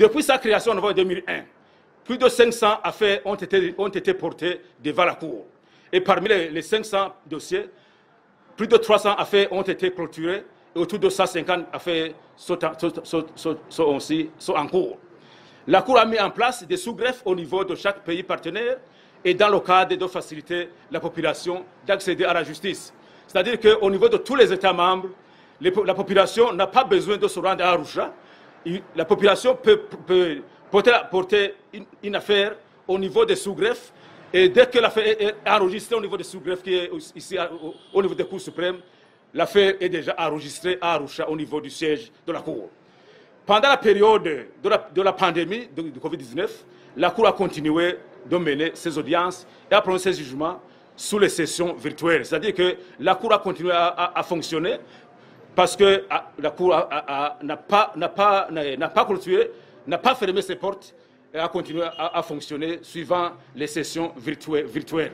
Depuis sa création en novembre 2001, plus de 500 affaires ont été portées devant la Cour. Et parmi les 500 dossiers, plus de 300 affaires ont été clôturées et autour de 150 affaires sont en cours. La Cour a mis en place des sous-greffes au niveau de chaque pays partenaire et dans le cadre de faciliter la population d'accéder à la justice. C'est-à-dire qu'au niveau de tous les États membres, la population n'a pas besoin de se rendre à Arusha. La population peut porter une affaire au niveau des sous-greffes et dès que l'affaire est enregistrée au niveau des sous-greffes qui est ici au niveau des cours suprêmes, l'affaire est déjà enregistrée à Arusha au niveau du siège de la Cour. Pendant la période de la pandémie de Covid-19, la Cour a continué de mener ses audiences et à prononcer ses jugements sous les sessions virtuelles. C'est-à-dire que la Cour a continué à fonctionner parce que la Cour n'a pas clôturé, n'a pas fermé ses portes et a continué à fonctionner suivant les sessions virtuelles.